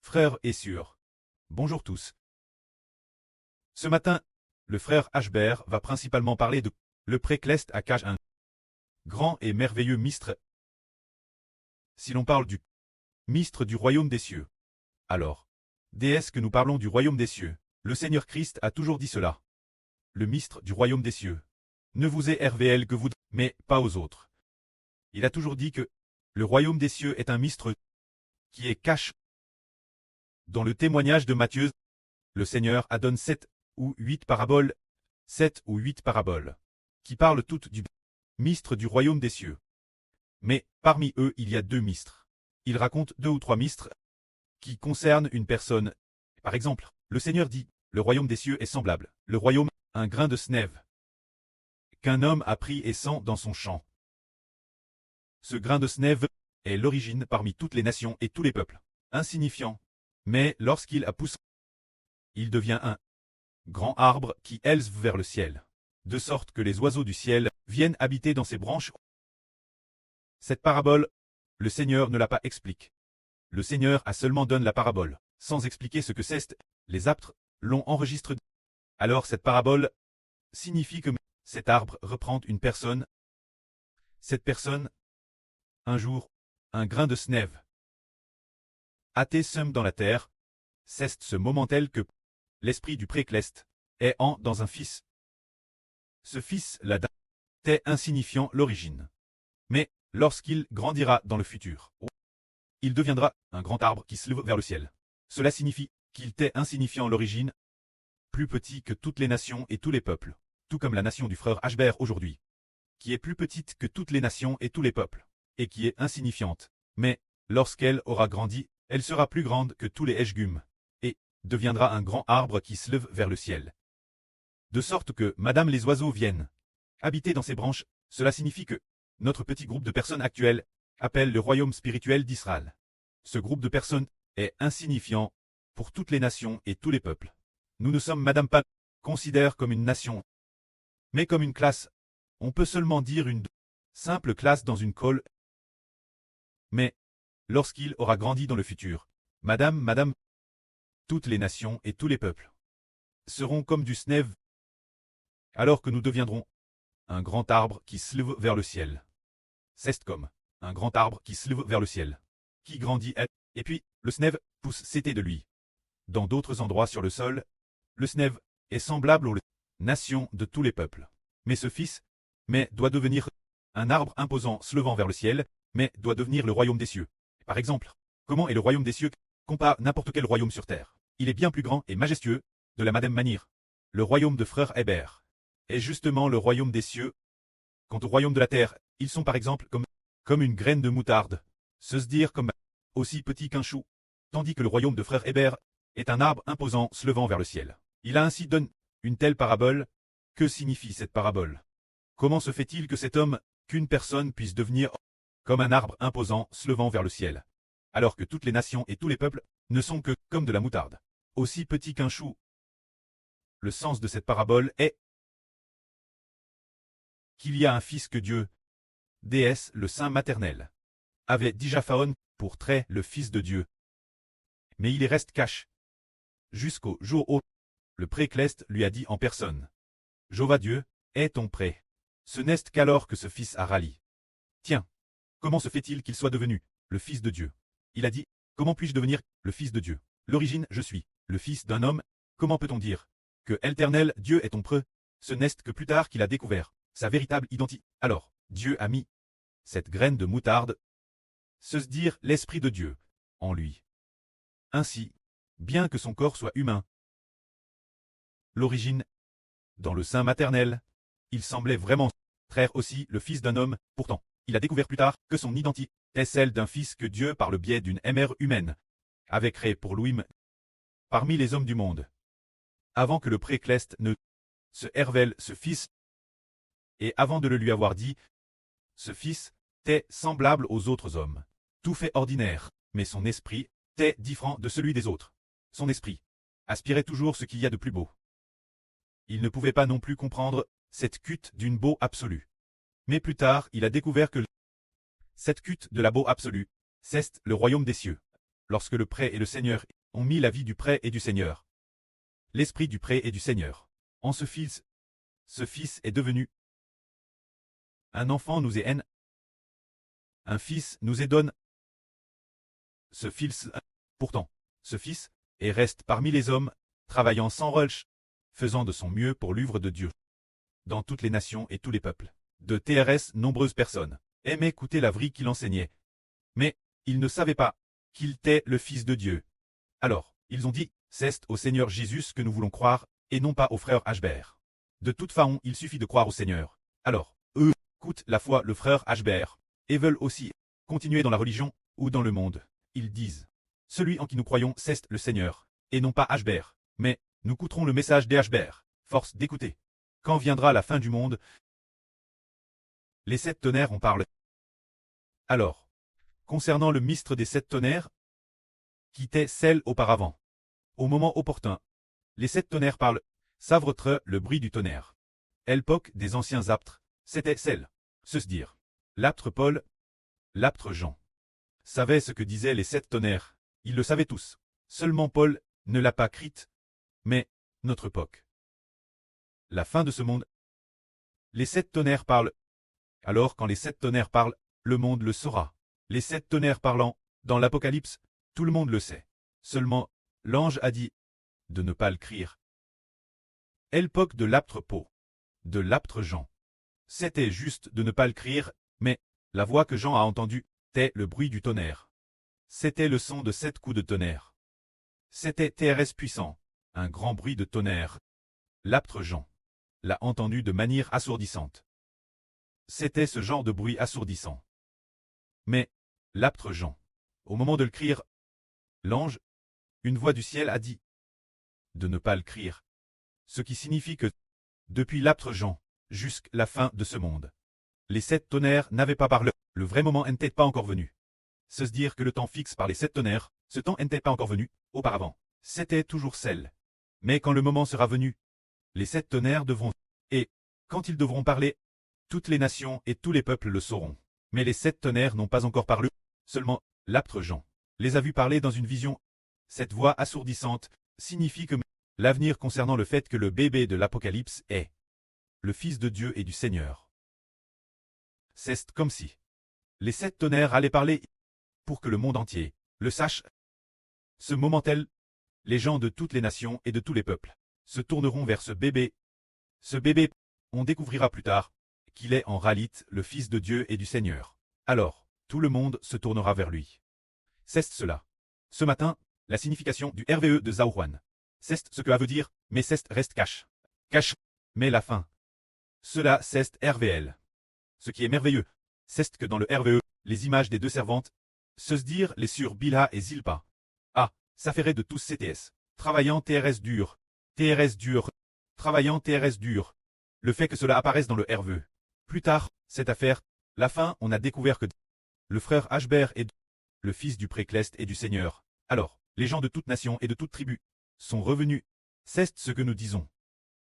Frères et sœurs, bonjour tous. Ce matin, le frère Ashbert va principalement parler de le précleste à Cage, un grand et merveilleux mystre. Si l'on parle du mystre du royaume des cieux, alors, déesse que nous parlons du royaume des cieux, le Seigneur Christ a toujours dit cela. Le mystre du royaume des cieux ne vous est RVL que vous, mais pas aux autres. Il a toujours dit que le royaume des cieux est un mystre qui est caché. Dans le témoignage de Matthieu, le Seigneur a donné 7 ou 8 paraboles, qui parlent toutes du mystre du royaume des cieux. Mais parmi eux, il y a 2 mystres. Il raconte 2 ou 3 mystres qui concernent une personne. Par exemple, le Seigneur dit, le royaume des cieux est semblable, le royaume, un grain de sève, qu'un homme a pris et sent dans son champ. Ce grain de sève est l'origine parmi toutes les nations et tous les peuples, insignifiant. Mais lorsqu'il a poussé, il devient un grand arbre qui élève vers le ciel, de sorte que les oiseaux du ciel viennent habiter dans ses branches. Cette parabole, le Seigneur ne la pas explique. Le Seigneur a seulement donné la parabole, sans expliquer ce que c'est. Les apôtres l'ont enregistré. Alors cette parabole signifie que cet arbre reprend une personne. Cette personne, un jour, un grain de sève, athée sème dans la terre. C'est ce moment tel que l'esprit du précleste est dans un fils. Ce fils, la dame, est insignifiant l'origine. Mais lorsqu'il grandira dans le futur, il deviendra un grand arbre qui se lève vers le ciel. Cela signifie qu'il était insignifiant l'origine, plus petit que toutes les nations et tous les peuples, tout comme la nation du frère Ashbert aujourd'hui, qui est plus petite que toutes les nations et tous les peuples, et qui est insignifiante. Mais lorsqu'elle aura grandi, elle sera plus grande que tous les Eshgum, et deviendra un grand arbre qui se lève vers le ciel. De sorte que, madame, les oiseaux viennent habiter dans ses branches. Cela signifie que notre petit groupe de personnes actuelles appelle le royaume spirituel d'Israël. Ce groupe de personnes est insignifiant pour toutes les nations et tous les peuples. Nous ne sommes madame pas considérés comme une nation, mais comme une classe. On peut seulement dire une simple classe dans une colle. Mais lorsqu'il aura grandi dans le futur, madame, toutes les nations et tous les peuples seront comme du sève, alors que nous deviendrons un grand arbre qui se lève vers le ciel. C'est comme un grand arbre qui se lève vers le ciel, qui grandit, et puis le sève pousse c'était de lui. Dans d'autres endroits sur le sol, le sève est semblable aux nations de tous les peuples. Mais ce fils, doit devenir un arbre imposant se levant vers le ciel, mais doit devenir le royaume des cieux. Par exemple, comment est le royaume des cieux compare n'importe quel royaume sur terre? Il est bien plus grand et majestueux, de la madame manière. Le royaume de frère Hébert est justement le royaume des cieux. Quant au royaume de la terre, ils sont par exemple comme une graine de moutarde, se dire comme aussi petit qu'un chou, tandis que le royaume de frère Hébert est un arbre imposant se levant vers le ciel. Il a ainsi donné une telle parabole. Que signifie cette parabole? Comment se fait-il que cet homme, qu'une personne puisse devenir comme un arbre imposant se levant vers le ciel, alors que toutes les nations et tous les peuples ne sont que comme de la moutarde, aussi petit qu'un chou? Le sens de cette parabole est qu'il y a un fils que Dieu, déesse le Saint maternel, avait déjà Pharaon pour trait le Fils de Dieu. Mais il y reste cache. Jusqu'au jour où le précleste lui a dit en personne: Jova Dieu, est ton prêt. Ce n'est qu'alors que ce fils a rallié. Tiens, comment se fait-il qu'il soit devenu le Fils de Dieu? Il a dit: comment puis-je devenir le Fils de Dieu? L'origine, je suis le fils d'un homme. Comment peut-on dire que l'Éternel Dieu est ton preux? Ce n'est que plus tard qu'il a découvert sa véritable identité. Alors, Dieu a mis cette graine de moutarde, se dire l'Esprit de Dieu, en lui. Ainsi, bien que son corps soit humain, l'origine, dans le sein maternel, il semblait vraiment traire aussi le fils d'un homme. Pourtant, il a découvert plus tard que son identité est celle d'un fils que Dieu, par le biais d'une mère humaine, avait créé pour lui parmi les hommes du monde. Avant que le précleste ne se révèle ce fils, et avant de le lui avoir dit, ce fils est semblable aux autres hommes, tout fait ordinaire, mais son esprit est différent de celui des autres. Son esprit aspirait toujours ce qu'il y a de plus beau. Il ne pouvait pas non plus comprendre cette culte d'une beau absolue. Mais plus tard, il a découvert que cette culte de la beau absolue, c'est le royaume des cieux. lorsque le prêtre et le Seigneur ont mis la vie du prêtre et du Seigneur, l'esprit du prêtre et du Seigneur, en ce fils est devenu un enfant nous est haine, un fils nous est donne. Ce fils, pourtant, ce fils, et reste parmi les hommes, travaillant sans relâche, faisant de son mieux pour l'œuvre de Dieu. Dans toutes les nations et tous les peuples, de TRS nombreuses personnes aimaient écouter la vraie qu'il enseignait. Mais, ils ne savaient pas qu'il était le Fils de Dieu. Alors, ils ont dit, c'est au Seigneur Jésus que nous voulons croire, et non pas au frère Hbert. De toute façon, il suffit de croire au Seigneur. Alors, eux, écoutent la foi le frère Hbert, et veulent aussi continuer dans la religion, ou dans le monde. Ils disent, celui en qui nous croyons, c'est le Seigneur, et non pas Hbert. Mais, nous écouterons le message des Hbert. Force d'écouter. Quand viendra la fin du monde, les 7 tonnerres en parlent. Alors, concernant le mystre des 7 tonnerres, qui était celle auparavant, au moment opportun, les 7 tonnerres parlent, savre le bruit du tonnerre. L'époque des anciens aptres, c'était celle, se dire, l'aptre Paul, l'aptre Jean, savaient ce que disaient les 7 tonnerres, ils le savaient tous, seulement Paul ne l'a pas crite, mais notre époque. La fin de ce monde. Les 7 tonnerres parlent. Alors quand les 7 tonnerres parlent, le monde le saura. Les 7 tonnerres parlant, dans l'Apocalypse, tout le monde le sait. Seulement, l'ange a dit de ne pas le crier. L'époque de l'aptre Paul, de l'aptre Jean. C'était juste de ne pas le crier, mais la voix que Jean a entendue, c'était le bruit du tonnerre. C'était le son de 7 coups de tonnerre. C'était TRS puissant, un grand bruit de tonnerre. L'aptre Jean l'a entendu de manière assourdissante. C'était ce genre de bruit assourdissant. Mais, l'aptre Jean, au moment de le crier, l'ange, une voix du ciel a dit de ne pas le crier. Ce qui signifie que, depuis l'aptre Jean, jusqu'à la fin de ce monde, les 7 tonnerres n'avaient pas parlé, le vrai moment n'était pas encore venu. Se dire que le temps fixe par les 7 tonnerres, ce temps n'était pas encore venu, auparavant, c'était toujours celle. Mais quand le moment sera venu, les 7 tonnerres devront, et, quand ils devront parler, toutes les nations et tous les peuples le sauront. Mais les 7 tonnerres n'ont pas encore parlé, seulement, l'aptre Jean les a vus parler dans une vision. Cette voix assourdissante signifie que l'avenir concernant le fait que le bébé de l'Apocalypse est le Fils de Dieu et du Seigneur. C'est comme si les 7 tonnerres allaient parler pour que le monde entier le sache. Ce moment-tel, les gens de toutes les nations et de tous les peuples se tourneront vers ce bébé. Ce bébé, on découvrira plus tard qu'il est en réalité le Fils de Dieu et du Seigneur. Alors, tout le monde se tournera vers lui. C'est cela. Ce matin, la signification du RVE de Zhaohuan. C'est ce que veut dire, mais c'est reste cache. Cache, mais la fin. Cela c'est RVL. Ce qui est merveilleux, c'est que dans le RVE, les images des 2 servantes, se dire les sur Bilha et Zilpa. Ah, ça ferait de tous CTS. Travaillant TRS dur. TRS dur. Travaillant TRS dur. Le fait que cela apparaisse dans le RVE. Plus tard, cette affaire, la fin, on a découvert que le frère Hbert est le fils du précleste et du Seigneur. Alors, les gens de toute nation et de toute tribu sont revenus. C'est ce que nous disons.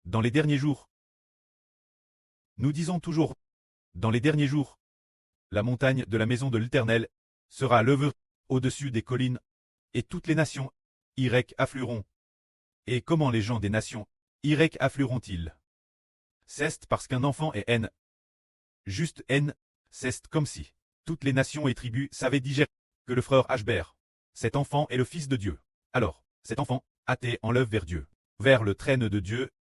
Dans les derniers jours. Nous disons toujours, dans les derniers jours, la montagne de la maison de l'Éternel sera levée au-dessus des collines, et toutes les nations Y afflueront. Et comment les gens des nations Y afflueront-ils? C'est parce qu'un enfant est N. Juste N, c'est comme si toutes les nations et tribus savaient digérer que le frère Hbert, cet enfant est le Fils de Dieu. Alors, cet enfant, athée enlève vers Dieu, vers le trône de Dieu.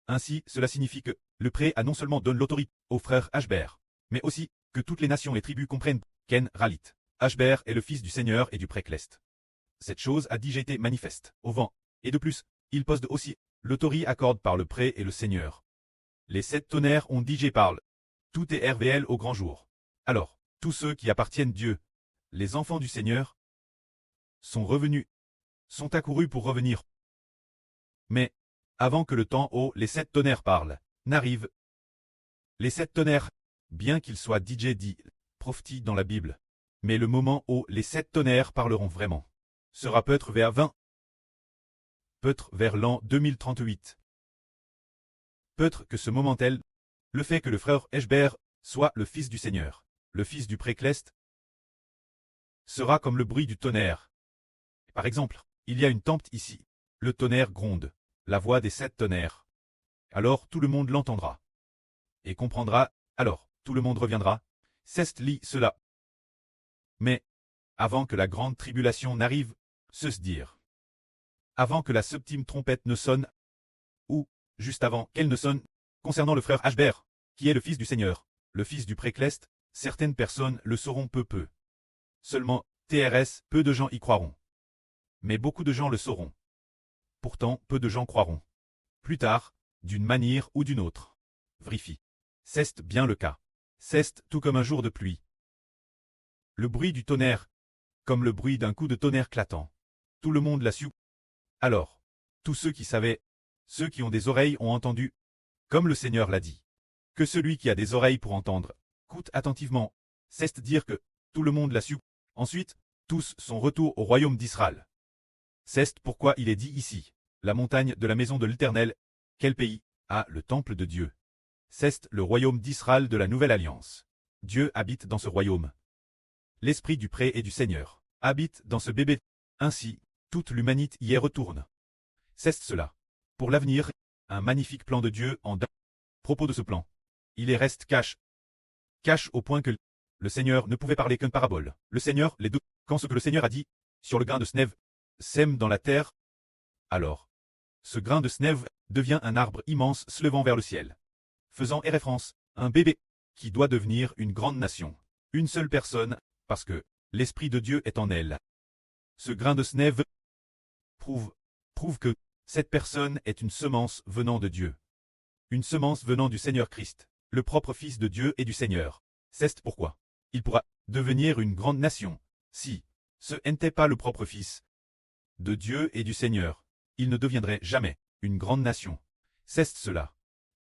Ainsi, cela signifie que le prêtre a non seulement donné l'autorité au frère Hbert, mais aussi que toutes les nations et tribus comprennent qu'En Ralit, Hbert est le Fils du Seigneur et du précleste. Cette chose a déjà été manifeste au vent, et de plus, il possède aussi l'autorité accorde par le prêtre et le Seigneur. Les 7 tonnerres ont dit parle. Tout est RVL au grand jour. Alors, tous ceux qui appartiennent Dieu, les enfants du Seigneur, sont revenus, sont accourus pour revenir. Mais, avant que le temps où les 7 tonnerres parlent, n'arrive, les 7 tonnerres, bien qu'ils soient dit, prophétie dans la Bible, mais le moment où les 7 tonnerres parleront vraiment, sera peut-être vers 20, peut-être vers l'an 2038. Peut-être que ce moment-tel, le fait que le frère Hbert soit le Fils du Seigneur, le Fils du précleste, sera comme le bruit du tonnerre. Par exemple, il y a une tempête ici. Le tonnerre gronde, la voix des 7 tonnerres. Alors tout le monde l'entendra. Et comprendra, alors tout le monde reviendra. Cest lit cela. Mais, avant que la grande tribulation n'arrive, se dire. Avant que la septième trompette ne sonne, ou, juste avant qu'elle ne sonne, concernant le frère Ashbert, qui est le fils du Seigneur, le fils du précleste, certaines personnes le sauront peu. Seulement, TRS, peu de gens y croiront. Mais beaucoup de gens le sauront. Pourtant, peu de gens croiront. Plus tard, d'une manière ou d'une autre. Vérifie. C'est bien le cas. C'est tout comme un jour de pluie. Le bruit du tonnerre, comme le bruit d'un coup de tonnerre clatant. Tout le monde l'a su. Alors, tous ceux qui savaient, ceux qui ont des oreilles ont entendu, comme le Seigneur l'a dit. Que celui qui a des oreilles pour entendre, écoute attentivement, c'est dire que tout le monde l'a su. Ensuite, tous sont retour au royaume d'Israël. C'est pourquoi il est dit ici, la montagne de la maison de l'Éternel, quel pays? Ah, le temple de Dieu. C'est le royaume d'Israël de la nouvelle alliance. Dieu habite dans ce royaume. L'esprit du pré et du Seigneur habite dans ce bébé. Ainsi, toute l'humanité y est retourne. C'est cela. Pour l'avenir, un magnifique plan de Dieu en propos de ce plan. Il est reste cache au point que le Seigneur ne pouvait parler qu'une parabole. Le Seigneur, les deux, quand ce que le Seigneur a dit, sur le grain de snève, sème dans la terre, alors, ce grain de snève devient un arbre immense se levant vers le ciel. Faisant référence, un bébé, qui doit devenir une grande nation. Une seule personne, parce que l'Esprit de Dieu est en elle. Ce grain de snève prouve que cette personne est une semence venant de Dieu. Une semence venant du Seigneur Christ, le propre Fils de Dieu et du Seigneur. C'est pourquoi il pourra devenir une grande nation, si ce n'était pas le propre Fils de Dieu et du Seigneur. Il ne deviendrait jamais une grande nation. C'est cela.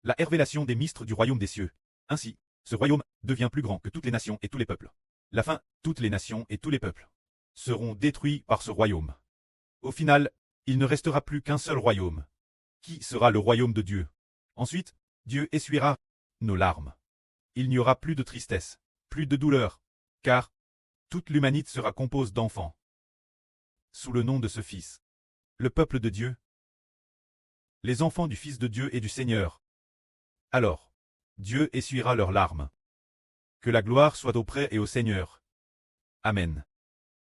La révélation des mystères du royaume des cieux. Ainsi, ce royaume devient plus grand que toutes les nations et tous les peuples. La fin, toutes les nations et tous les peuples seront détruits par ce royaume. Au final, il ne restera plus qu'un seul royaume, qui sera le royaume de Dieu. Ensuite, Dieu essuiera nos larmes. Il n'y aura plus de tristesse, plus de douleur, car toute l'humanité sera composée d'enfants. Sous le nom de ce Fils, le peuple de Dieu, les enfants du Fils de Dieu et du Seigneur. Alors, Dieu essuiera leurs larmes. Que la gloire soit auprès et au Seigneur. Amen.